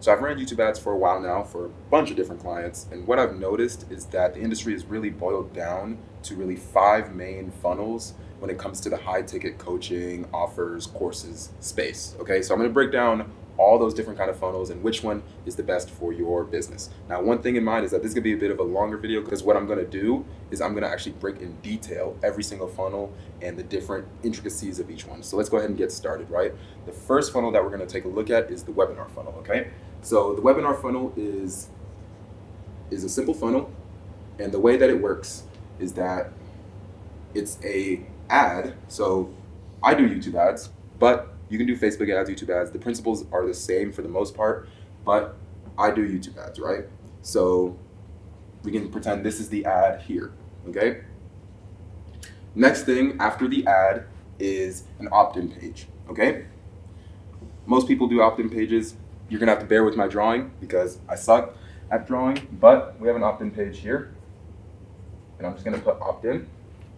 So I've ran YouTube ads for a while now for a bunch of different clients, and what I've noticed is that the industry is really boiled down to really five main funnels when it comes to the high ticket coaching, offers, courses space. Okay, so I'm going to break down all those different kind of funnels and which one is the best for your business. Now, one thing in mind is that this is going to be a bit of a longer video because what I'm going to do is I'm going to actually break in detail every single funnel and the different intricacies of each one. So let's go ahead and get started, right? The first funnel that we're going to take a look at is the webinar funnel, okay? So the webinar funnel is a simple funnel, and the way that it works is that it's a ad. So I do YouTube ads, but you can do Facebook ads, YouTube ads. The principles are the same for the most part, but I do YouTube ads, right? So we can pretend this is the ad here, okay? Next thing after the ad is an opt-in page, okay? Most people do opt-in pages. You're gonna have to bear with my drawing because I suck at drawing, but we have an opt-in page here, and I'm just gonna put opt-in,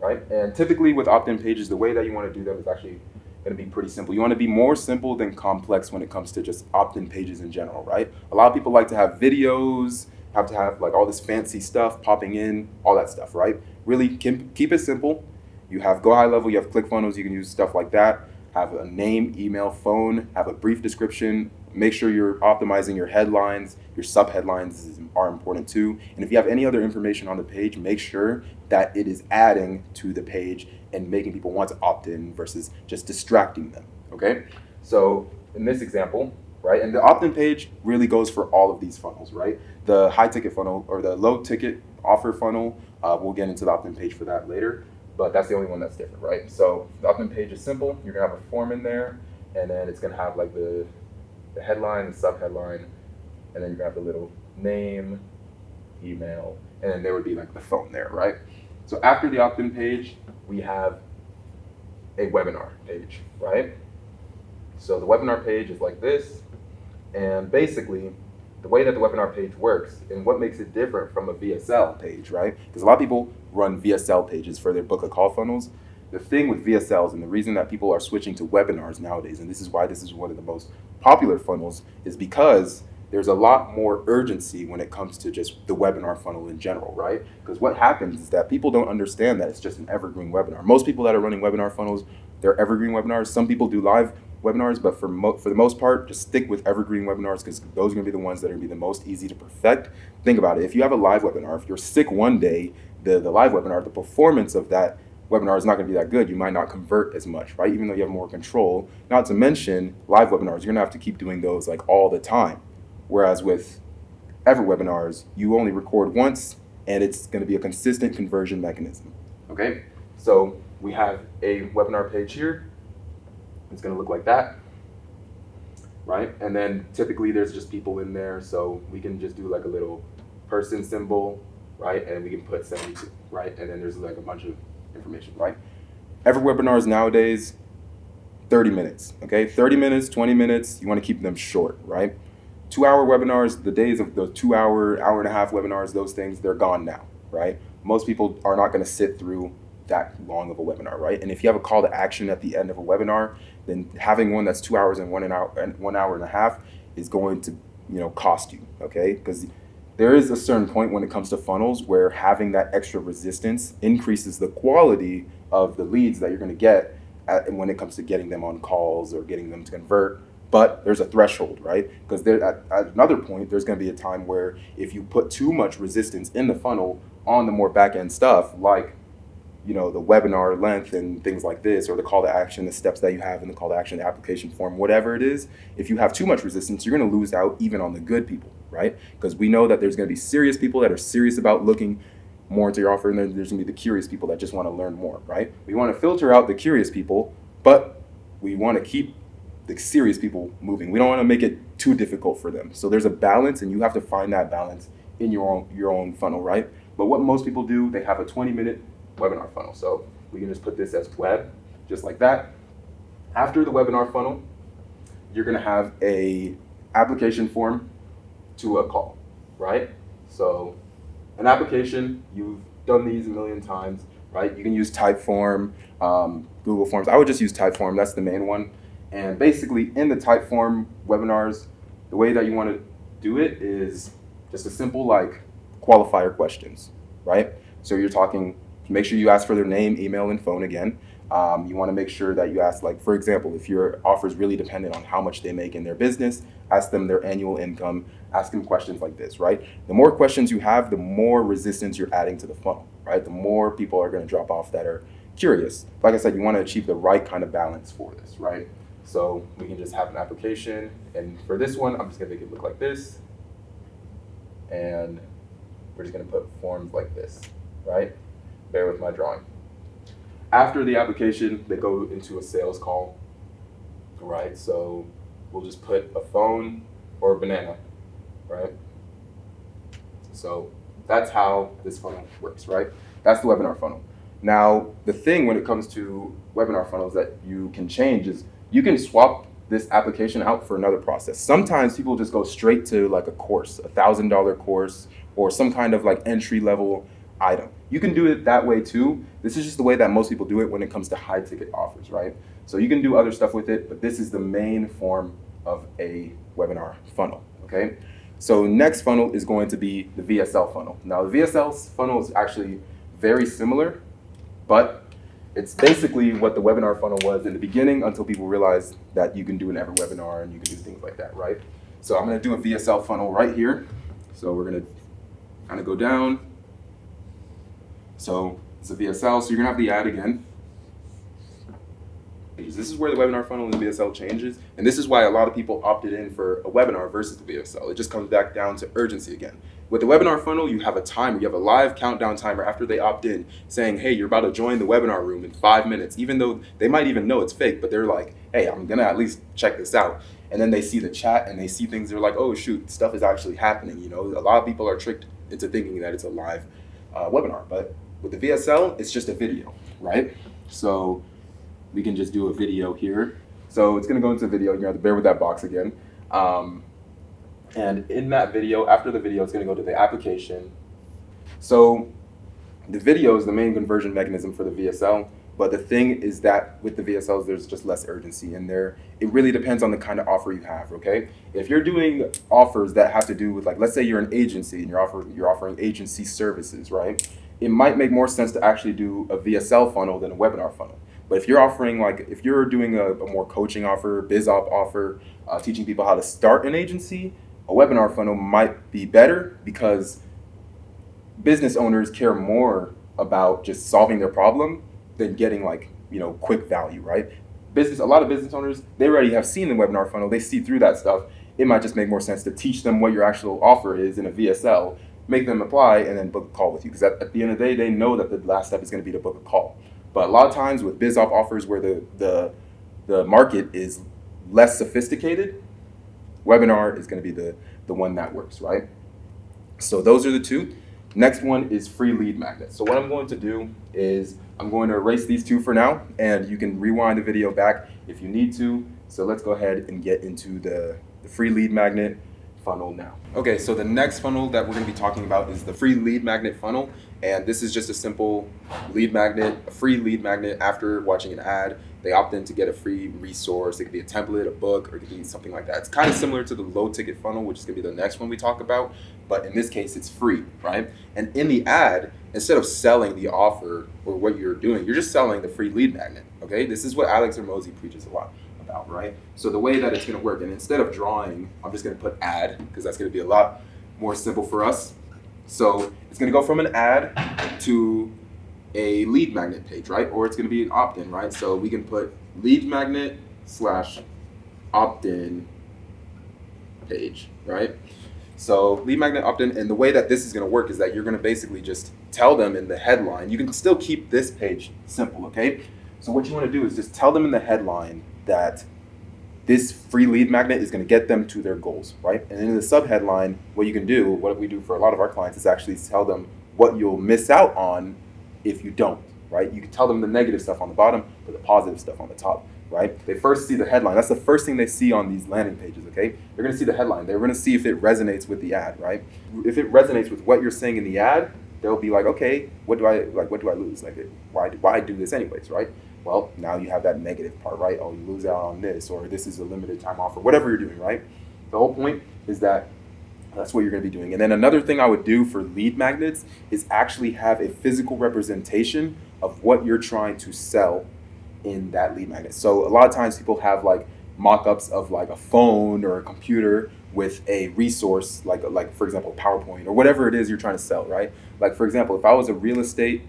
right? And typically with opt-in pages, the way that you wanna do them is actually gonna be pretty simple. You wanna be more simple than complex when it comes to just opt-in pages in general, right? A lot of people like to have videos, have to have like all this fancy stuff popping in, all that stuff, right? Really keep it simple. You have Go High Level, you have ClickFunnels, you can use stuff like that. Have a name, email, phone, have a brief description. Make sure you're optimizing your headlines. Your sub-headlines are important too. And if you have any other information on the page, make sure that it is adding to the page and making people want to opt in versus just distracting them, okay? So in this example, right, and the opt-in page really goes for all of these funnels, right? The high ticket funnel or the low ticket offer funnel, we'll get into the opt-in page for that later, but that's the only one that's different, right? So the opt-in page is simple. You're gonna have a form in there, and then it's gonna have like the headline, the sub-headline, and then you're gonna have the little name, email, and then there would be like the phone there, right? So after the opt-in page, we have a webinar page, right? So the webinar page is like this, and basically the way that the webinar page works and what makes it different from a VSL page, right? Because a lot of people run VSL pages for their book a call funnels. The thing with VSLs and the reason that people are switching to webinars nowadays, and this is why this is one of the most popular funnels, is because there's a lot more urgency when it comes to just the webinar funnel in general, right? Because what happens is that people don't understand that it's just an evergreen webinar. Most people that are running webinar funnels, they're evergreen webinars. Some people do live webinars, but for the most part, just stick with evergreen webinars because those are going to be the ones that are going to be the most easy to perfect. Think about it. If you have a live webinar, if you're sick one day, the live webinar, the performance of that webinar is not going to be that good. You might not convert as much, right? Even though you have more control. Not to mention live webinars, you're going to have to keep doing those like all the time. Whereas with ever webinars, you only record once and it's going to be a consistent conversion mechanism. Okay, so we have a webinar page here. It's going to look like that, right? And then typically there's just people in there, so we can just do like a little person symbol, right? And we can put 72, right? And then there's like a bunch of information, right? Every webinars nowadays, 30 minutes, okay? 30 minutes, 20 minutes, you want to keep them short, right? 2-hour webinars, the days of those 2-hour, hour and a half webinars, those things, they're gone now, right? Most people are not going to sit through that long of a webinar, right? And if you have a call to action at the end of a webinar, then having one that's 2 hours and 1 hour and a half is going to, cost you, okay? Because there is a certain point when it comes to funnels where having that extra resistance increases the quality of the leads that you're going to get when it comes to getting them on calls or getting them to convert. But there's a threshold, right? Because at another point, there's going to be a time where if you put too much resistance in the funnel on the more back-end stuff, like the webinar length and things like this, or the call to action, the steps that you have in the call to action, the application form, whatever it is, if you have too much resistance, you're going to lose out even on the good people, right? Because we know that there's going to be serious people that are serious about looking more into your offer, and then there's going to be the curious people that just want to learn more, right? We want to filter out the curious people, but we want to keep the serious people moving. We don't want to make it too difficult for them. So there's a balance, and you have to find that balance in your own funnel, right? But what most people do, they have a 20-minute webinar funnel. So we can just put this as web, just like that. After the webinar funnel, you're going to have a application form to a call, right? So an application, you've done these a million times, right? You can use Typeform, Google Forms. I would just use Typeform. That's the main one. And basically in the Typeform webinars, the way that you want to do it is just a simple like qualifier questions, right? So you're talking, make sure you ask for their name, email, and phone again. You want to make sure that you ask, like, for example, if your offer is really dependent on how much they make in their business, ask them their annual income, ask them questions like this, right? The more questions you have, the more resistance you're adding to the funnel, right? The more people are going to drop off that are curious. Like I said, you want to achieve the right kind of balance for this, right? So we can just have an application. And for this one, I'm just going to make it look like this. And we're just going to put forms like this, right? Bear with my drawing. After the application, they go into a sales call, right? So we'll just put a phone or a banana, right? So that's how this funnel works, right? That's the webinar funnel. Now, the thing when it comes to webinar funnels that you can change is you can swap this application out for another process. Sometimes people just go straight to like a course, $1,000 course, or some kind of like entry level item. You can do it that way too. This is just the way that most people do it when it comes to high ticket offers, right? So you can do other stuff with it, but this is the main form of a webinar funnel, okay? So next funnel is going to be the VSL funnel. Now the VSL funnel is actually very similar, but it's basically what the webinar funnel was in the beginning until people realized that you can do an ever webinar and you can do things like that, right? So I'm gonna do a VSL funnel right here. So we're gonna kind of go down. So it's a VSL, so you're gonna have the ad again. This is where the webinar funnel and the VSL changes, and this is why a lot of people opted in for a webinar versus the VSL. It just comes back down to urgency again. With the webinar funnel, you have a timer, you have a live countdown timer after they opt in saying, hey, you're about to join the webinar room in 5 minutes, even though they might even know it's fake, but they're like, hey, I'm gonna at least check this out. And then they see the chat and they see things, they're like, oh shoot, stuff is actually happening. You know, a lot of people are tricked into thinking that it's a live webinar, but with the VSL, it's just a video, right? So we can just do a video here. So it's gonna go into video, you're gonna have to bear with that box again. And in that video, after the video, it's gonna go to the application. So the video is the main conversion mechanism for the VSL, but the thing is that with the VSLs, there's just less urgency in there. It really depends on the kind of offer you have, okay? If you're doing offers that have to do with, like, let's say you're an agency and you're offering agency services, right? It might make more sense to actually do a VSL funnel than a webinar funnel. But if you're offering, like, if you're doing a more coaching offer, biz op offer, teaching people how to start an agency, a webinar funnel might be better because business owners care more about just solving their problem than getting, like, you know, quick value, right? A lot of business owners, they already have seen the webinar funnel, they see through that stuff. It might just make more sense to teach them what your actual offer is in a VSL, make them apply, and then book a call with you. Because at the end of the day, they know that the last step is going to be to book a call. But a lot of times with biz op offers where the market is less sophisticated, webinar is going to be the one that works, right? So those are the two. Next one is free lead magnet. So what I'm going to do is I'm going to erase these two for now, and you can rewind the video back if you need to. So let's go ahead and get into the free lead magnet funnel now. Okay, so the next funnel that we're going to be talking about is the free lead magnet funnel. And this is just a simple lead magnet, a free lead magnet after watching an ad. They opt in to get a free resource. It could be a template, a book, or it could be something like that. It's kind of similar to the low ticket funnel, which is going to be the next one we talk about. But in this case, it's free, right? And in the ad, instead of selling the offer or what you're doing, you're just selling the free lead magnet, okay? This is what Alex Hormozi preaches a lot about, right? So the way that it's going to work, and instead of drawing, I'm just going to put ad because that's going to be a lot more simple for us. So it's going to go from an ad to a lead magnet page, right? Or it's going to be an opt-in, right? So we can put lead magnet / opt-in page, right? So lead magnet opt-in, and the way that this is going to work is that you're going to basically just tell them in the headline. You can still keep this page simple, okay? So what you want to do is just tell them in the headline that this free lead magnet is going to get them to their goals, right? And in the subheadline, what you can do, what we do for a lot of our clients, is actually tell them what you'll miss out on if you don't, right? You can tell them the negative stuff on the bottom, but the positive stuff on the top, right? They first see the headline. That's the first thing they see on these landing pages, okay? They're going to see the headline. They're going to see if it resonates with the ad, right? If it resonates with what you're saying in the ad, they'll be like, okay, what do I lose? Like, why do this anyways, right? Well, now you have that negative part, right? Oh, you lose out on this, or this is a limited time offer, whatever you're doing, right? The whole point is that That's what you're going to be doing. And then another thing I would do for lead magnets is actually have a physical representation of what you're trying to sell in that lead magnet. So a lot of times people have like mock-ups of like a phone or a computer with a resource like for example PowerPoint or whatever it is you're trying to sell, right? Like for example, if I was a real estate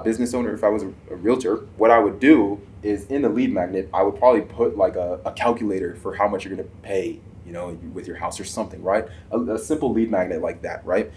business owner, if I was a realtor, what I would do is in the lead magnet, I would probably put like a calculator for how much you're going to pay, you know, with your house or something, right? A simple lead magnet like that, right?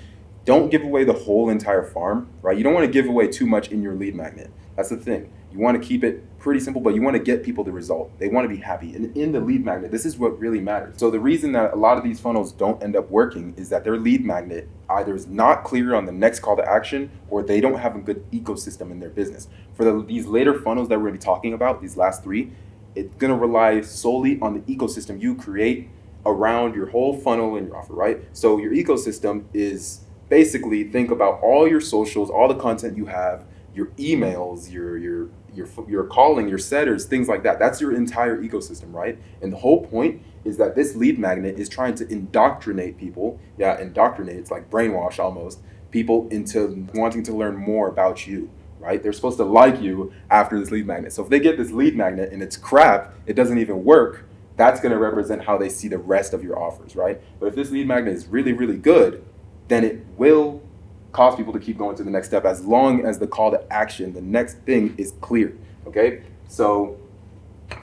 Don't give away the whole entire farm, right? You don't want to give away too much in your lead magnet. That's the thing. You want to keep it pretty simple, but you want to get people the result. They want to be happy. And in the lead magnet, this is what really matters. So the reason that a lot of these funnels don't end up working is that their lead magnet either is not clear on the next call to action, or they don't have a good ecosystem in their business. For these later funnels that we're going to be talking about, these last three, it's going to rely solely on the ecosystem you create around your whole funnel and your offer, right? So your ecosystem is basically, think about all your socials, all the content you have, your emails, your calling, your setters, things like that. That's your entire ecosystem, right? And the whole point is that this lead magnet is trying to indoctrinate people. Yeah, indoctrinate, it's like brainwash almost, people into wanting to learn more about you, right? They're supposed to like you after this lead magnet. So if they get this lead magnet and it's crap, it doesn't even work, that's going to represent how they see the rest of your offers, right? But if this lead magnet is really, really good, then it will cause people to keep going to the next step as long as the call to action, the next thing, is clear, okay? So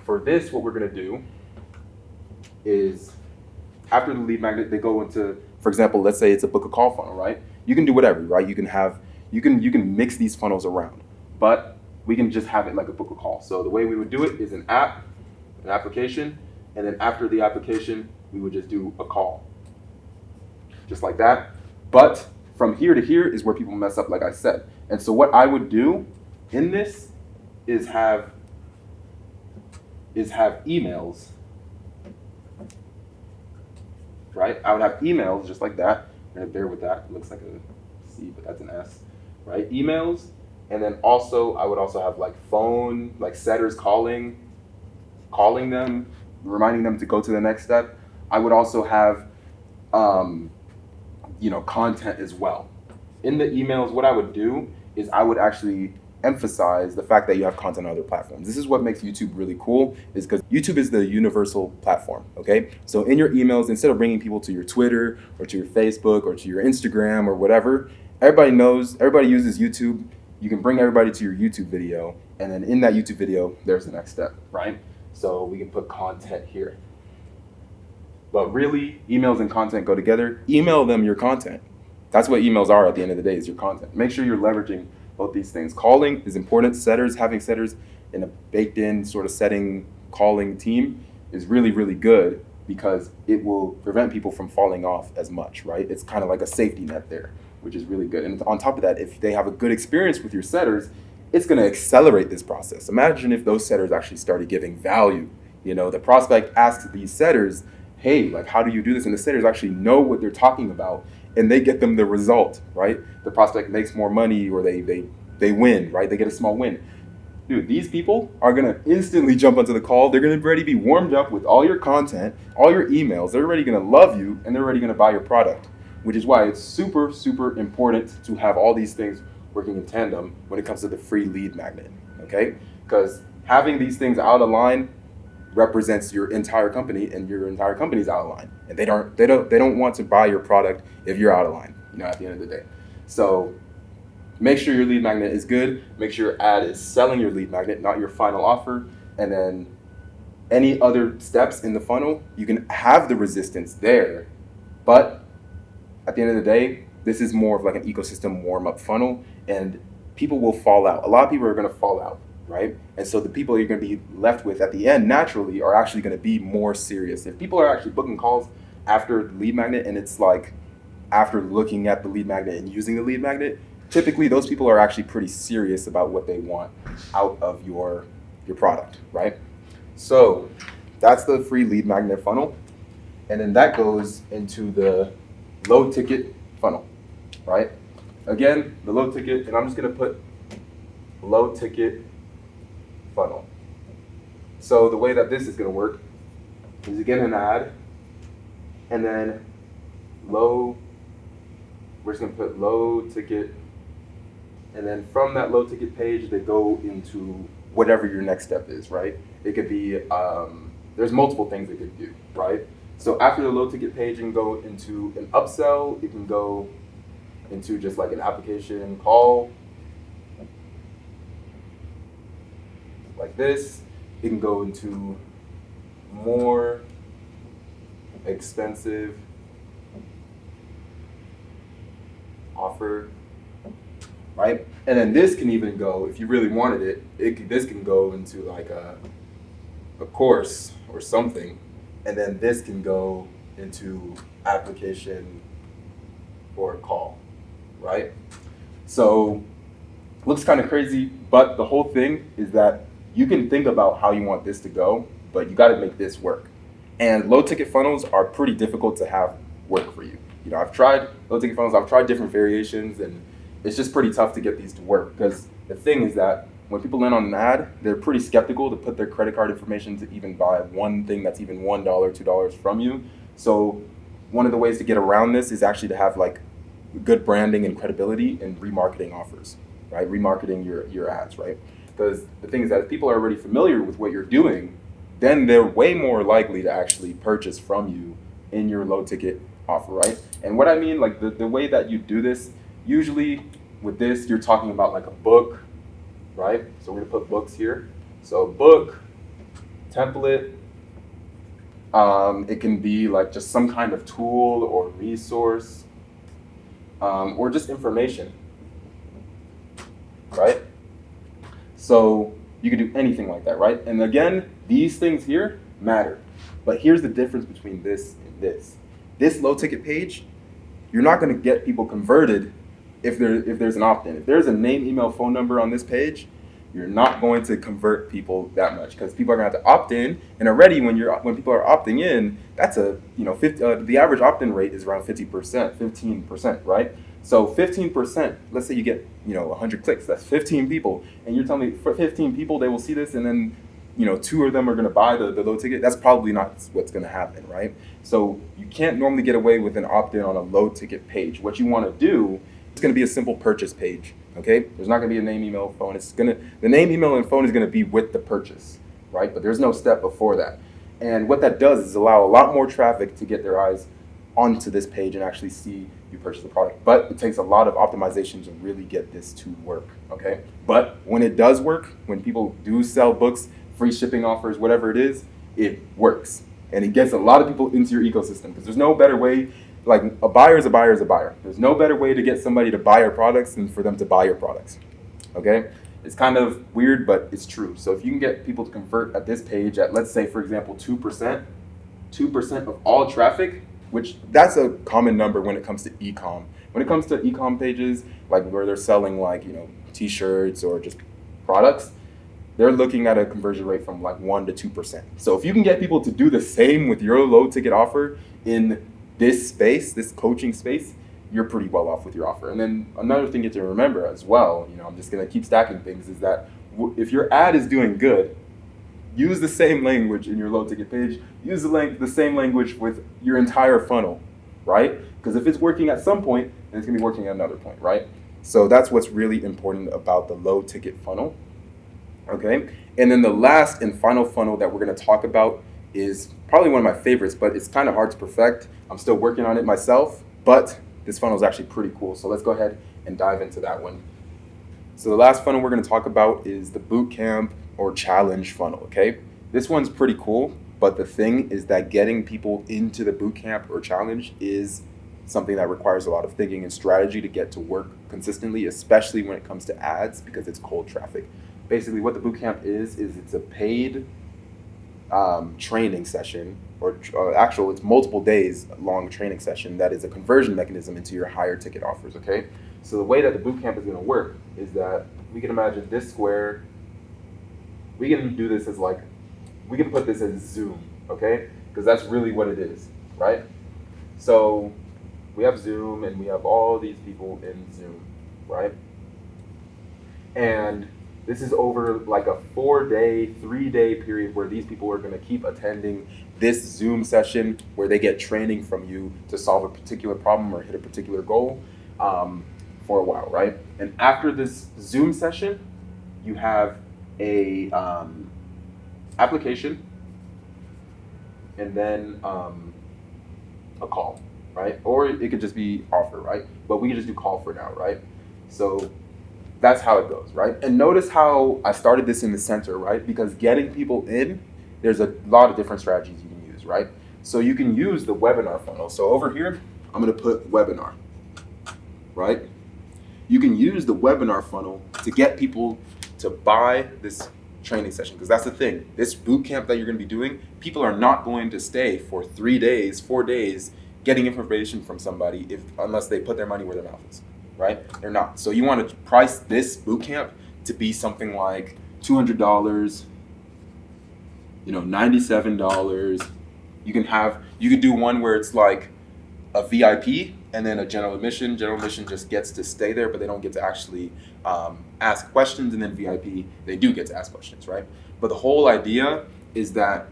for this, what we're gonna do is after the lead magnet, they go into, for example, let's say it's a book a call funnel, right? You can do whatever, right? You can mix these funnels around, but we can just have it like a book a call. So the way we would do it is an application, and then after the application, we would just do a call, just like that. But from here to here is where people mess up, like I said. And so what I would do in this is have emails, right? I would have emails just like that. I'm gonna bear with that. It looks like a C, but that's an S, right? Emails, and then also I would also have like phone, like setters calling them, reminding them to go to the next step. I would also have content as well. In the emails, what I would do is I would actually emphasize the fact that you have content on other platforms. This is what makes YouTube really cool, is because YouTube is the universal platform, okay? So in your emails, instead of bringing people to your Twitter or to your Facebook or to your Instagram or whatever, everybody uses YouTube. You can bring everybody to your YouTube video, and then in that YouTube video, there's the next step, right? So we can put content here. But really, emails and content go together. Email them your content. That's what emails are at the end of the day, is your content. Make sure you're leveraging both these things. Calling is important. Having setters in a baked in sort of setting calling team is really, really good because it will prevent people from falling off as much, right? It's kind of like a safety net there, which is really good. And on top of that, if they have a good experience with your setters, it's going to accelerate this process. Imagine if those setters actually started giving value. You know, the prospect asks these setters, hey, like, how do you do this? And the setters actually know what they're talking about, and they get them the result, right? The prospect makes more money, or they win, right? They get a small win. Dude, these people are gonna instantly jump onto the call. They're gonna already be warmed up with all your content, all your emails. They're already gonna love you, and they're already gonna buy your product, which is why it's super, super important to have all these things working in tandem when it comes to the free lead magnet, okay? Because having these things out of line represents your entire company, and your entire company's out of line, and they don't want to buy your product if you're out of line, you know, at the end of the day. So make sure your lead magnet is good. Make sure your ad is selling your lead magnet, not your final offer. And then any other steps in the funnel, you can have the resistance there, but at the end of the day, this is more of like an ecosystem warm-up funnel, and people will fall out. A lot of people are going to fall out, right? And so the people you're going to be left with at the end naturally are actually going to be more serious. If people are actually booking calls after the lead magnet, and it's like after looking at the lead magnet and using the lead magnet, typically those people are actually pretty serious about what they want out of your product, right? So that's the free lead magnet funnel. And then that goes into the low ticket funnel, right? Again, the low ticket, and I'm just going to put low ticket funnel. So the way that this is going to work is, again, an ad, and then low, we're just gonna put low ticket, and then from that low ticket page, they go into whatever your next step is, right? It could be, there's multiple things it could do, right? So after the low ticket page, it can go into an upsell, it can go into just like an application call, like this. It can go into more expensive offer, right? And then this can even go, if you really wanted this can go into like a course or something, and then this can go into application or call, right? So looks kind of crazy, but the whole thing is that you can think about how you want this to go, but you got to make this work. And low ticket funnels are pretty difficult to have work for you. You know, I've tried low ticket funnels, I've tried different variations, and it's just pretty tough to get these to work, because the thing is that when people land on an ad, they're pretty skeptical to put their credit card information to even buy one thing that's even $1, $2 from you. So one of the ways to get around this is actually to have like good branding and credibility and remarketing offers, right? Remarketing your ads, right? Because the thing is that if people are already familiar with what you're doing, then they're way more likely to actually purchase from you in your low ticket offer, right? And what I mean, like the way that you do this, usually with this, you're talking about like a book, right? So we're gonna put books here. So book, template, it can be like just some kind of tool or resource, or just information, right? So you can do anything like that, right? And again, these things here matter. But here's the difference between this and this. This low ticket page, you're not gonna get people converted if there's an opt-in. If there's a name, email, phone number on this page, you're not going to convert people that much, because people are gonna have to opt in. And already when people are opting in, that's the average opt-in rate is around 15%, right? So 15%, let's say you get 100 clicks, that's 15 people, and you're telling me for 15 people they will see this, and then 2 of them are going to buy the low ticket. That's probably not what's going to happen, right? So you can't normally get away with an opt-in on a low ticket page. What you want to do, it's going to be a simple purchase page, okay? There's not going to be a name, email, phone. The name, email, and phone is going to be with the purchase, right? But there's no step before that. And what that does is allow a lot more traffic to get their eyes onto this page and actually see you purchase the product. But it takes a lot of optimization to really get this to work, okay? But when it does work, when people do sell books, free shipping offers, whatever it is, it works. And it gets a lot of people into your ecosystem, because there's no better way, like a buyer is a buyer is a buyer. There's no better way to get somebody to buy your products than for them to buy your products, okay? It's kind of weird, but it's true. So if you can get people to convert at this page at, let's say, for example, 2% of all traffic, which that's a common number when it comes to e-com. When it comes to e-com pages, like where they're selling like, t-shirts or just products, they're looking at a conversion rate from like 1 to 2%. So if you can get people to do the same with your low ticket offer in this space, this coaching space, you're pretty well off with your offer. And then another thing you have to remember as well, I'm just gonna keep stacking things, is that if your ad is doing good, use the same language in your low ticket page, use the same language with your entire funnel, right? Because if it's working at some point, then it's gonna be working at another point, right? So that's what's really important about the low ticket funnel, okay? And then the last and final funnel that we're gonna talk about is probably one of my favorites, but it's kind of hard to perfect. I'm still working on it myself, but this funnel is actually pretty cool. So let's go ahead and dive into that one. So the last funnel we're gonna talk about is the bootcamp or challenge funnel, okay? This one's pretty cool, but the thing is that getting people into the bootcamp or challenge is something that requires a lot of thinking and strategy to get to work consistently, especially when it comes to ads, because it's cold traffic. Basically, what the bootcamp is it's a paid training session, or it's multiple days long training session that is a conversion mechanism into your higher ticket offers, okay? So the way that the bootcamp is gonna work is that we can imagine this square. We can do this as we can put this as Zoom, okay? Because that's really what it is, right? So we have Zoom and we have all these people in Zoom, right? And This is over like a 4-day, 3-day period where these people are going to keep attending this Zoom session where they get training from you to solve a particular problem or hit a particular goal for a while, right? And after this Zoom session, you have a application and then a call, right? Or it could just be offer, right? But we can just do call for now, right? So that's how it goes, right? And notice how I started this in the center, right? Because getting people in, there's a lot of different strategies you can use, right? So you can use the webinar funnel. So over here, I'm gonna put webinar, right? You can use the webinar funnel to get people to buy this training session, because that's the thing. This boot camp that you're going to be doing, people are not going to stay for 3 days, 4 days getting information from somebody unless they put their money where their mouth is, right? They're not. So you want to price this boot camp to be something like $200, $97. You can do one where it's like a VIP and then a general admission. General admission just gets to stay there, but they don't get to actually ask questions. And then VIP, they do get to ask questions, right? But the whole idea is that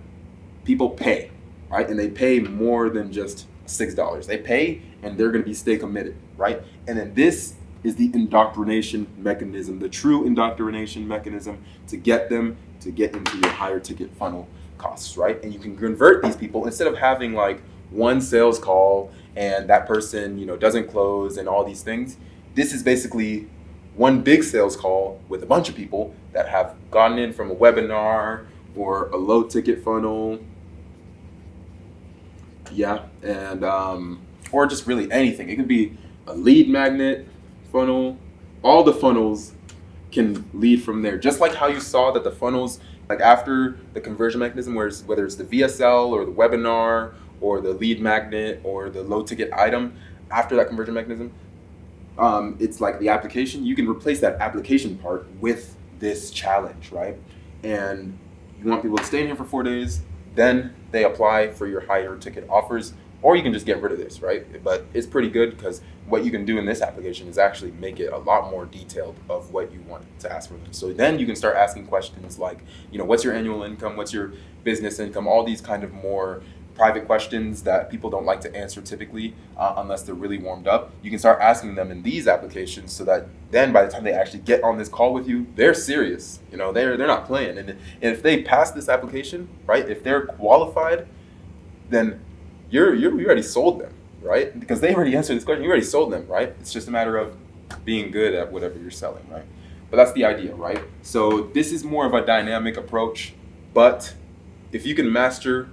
people pay, right? And they pay more than just $6. They pay and they're going to stay committed, right? And then this is the indoctrination mechanism, the true indoctrination mechanism to get them to get into your higher ticket funnel costs, right? And you can convert these people instead of having like one sales call and that person, doesn't close and all these things. This is basically one big sales call with a bunch of people that have gotten in from a webinar or a low ticket funnel. Yeah, and or just really anything. It could be a lead magnet funnel. All the funnels can lead from there. Just like how you saw that the funnels, like after the conversion mechanism, whether it's the VSL or the webinar or the lead magnet or the low ticket item, after that conversion mechanism, it's like the application. You can replace that application part with this challenge, right? And you want people to stay in here for 4 days, then they apply for your higher ticket offers, or you can just get rid of this, right? But it's pretty good because what you can do in this application is actually make it a lot more detailed of what you want to ask from them. So then you can start asking questions like, what's your annual income? What's your business income? All these kind of more private questions that people don't like to answer typically unless they're really warmed up. You can start asking them in these applications so that then by the time they actually get on this call with you, they're serious. They're not playing. And if they pass this application, right, if they're qualified, then you already sold them, right? Because they already answered this question. You already sold them, right? It's just a matter of being good at whatever you're selling, right? But that's the idea, right? So this is more of a dynamic approach, but if you can master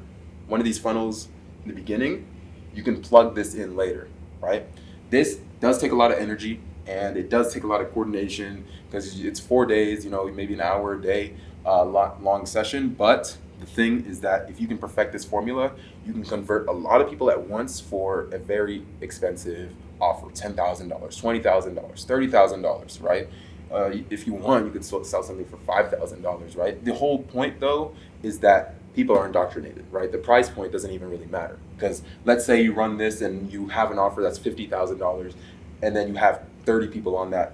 one of these funnels in the beginning, you can plug this in later, right? This does take a lot of energy and it does take a lot of coordination because it's 4 days, maybe an hour a day long session. But the thing is that if you can perfect this formula, you can convert a lot of people at once for a very expensive offer, $10,000, $20,000, $30,000, right? If you want, you could sell something for $5,000, right? The whole point though is that people are indoctrinated, right? The price point doesn't even really matter because let's say you run this and you have an offer that's $50,000 and then you have 30 people on that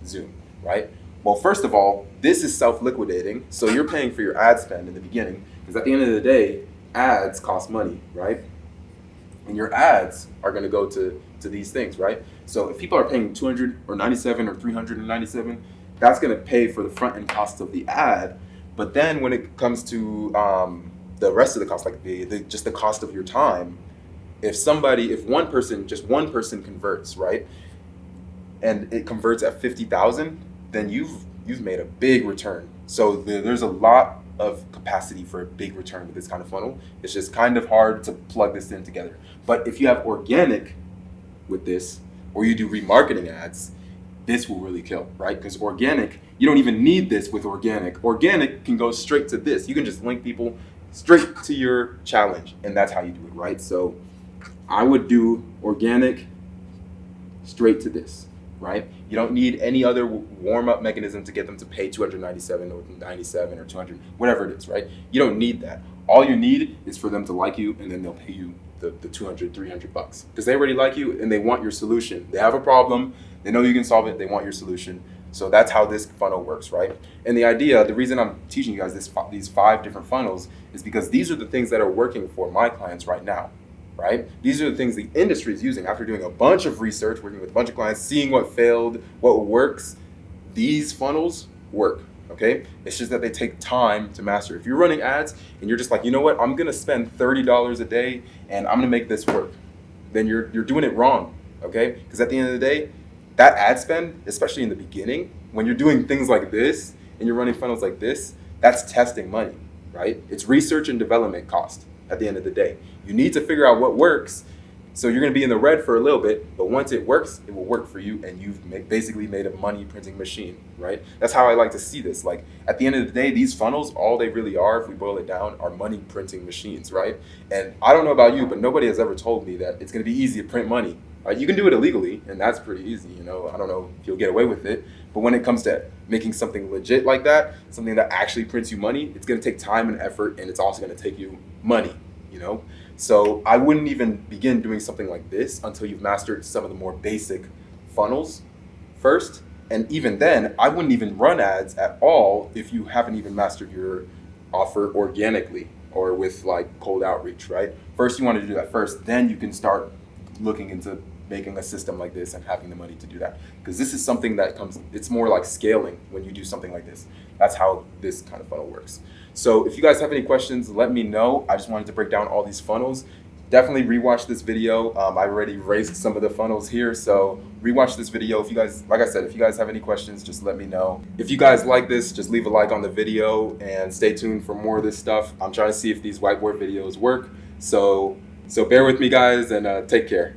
Zoom, right? Well, first of all, this is self-liquidating, so you're paying for your ad spend in the beginning because at the end of the day, ads cost money, right? And your ads are going to go to these things, right? So if people are paying $200 or $97 or $397, that's going to pay for the front end cost of the ad. But then when it comes to the rest of the cost, like just the cost of your time, if one person converts, right, and it converts at 50,000, then you've made a big return. So there's a lot of capacity for a big return with this kind of funnel. It's just kind of hard to plug this in together. But if you have organic with this, or you do remarketing ads, this will really kill, right? Because organic, you don't even need this with organic. Organic can go straight to this. You can just link people straight to your challenge, and that's how you do it, right? So I would do organic straight to this, right? You don't need any other warm-up mechanism to get them to pay $297 or $97 or $200, whatever it is, right? You don't need that. All you need is for them to like you, and then they'll pay you the $200, $300 because they already like you and they want your solution. They have a problem. They know you can solve it. They want your solution. So that's how this funnel works, right? And the reason I'm teaching you guys these 5 different funnels is because these are the things that are working for my clients right now, right? These are the things the industry is using after doing a bunch of research, working with a bunch of clients, seeing what failed, what works. These funnels work, okay? It's just that they take time to master. If you're running ads and you're just like, you know what, I'm gonna spend $30 a day and I'm gonna make this work, then you're doing it wrong, okay? Because at the end of the day, that ad spend, especially in the beginning, when you're doing things like this and you're running funnels like this, that's testing money, right? It's research and development cost at the end of the day. You need to figure out what works. So you're going to be in the red for a little bit, but once it works, it will work for you, and you've basically made a money printing machine, right? That's how I like to see this. Like, at the end of the day, these funnels, all they really are, if we boil it down, are money printing machines, right? And I don't know about you, but nobody has ever told me that it's going to be easy to print money. You can do it illegally, and that's pretty easy, you know. I don't know if you'll get away with it, but when it comes to making something legit like that, something that actually prints you money, it's going to take time and effort, and it's also going to take you money, you know. So I wouldn't even begin doing something like this until you've mastered some of the more basic funnels first. And even then, I wouldn't even run ads at all if you haven't even mastered your offer organically or with like cold outreach, right? First, you want to do that first, then you can start looking into making a system like this and having the money to do that. Because this is something that it's more like scaling when you do something like this. That's how this kind of funnel works. So if you guys have any questions, let me know. I just wanted to break down all these funnels. Definitely rewatch this video. I already raised some of the funnels here, so rewatch this video. If you guys, like I said, if you guys have any questions, just let me know. If you guys like this, just leave a like on the video and stay tuned for more of this stuff. I'm trying to see if these whiteboard videos work. So bear with me, guys, and take care.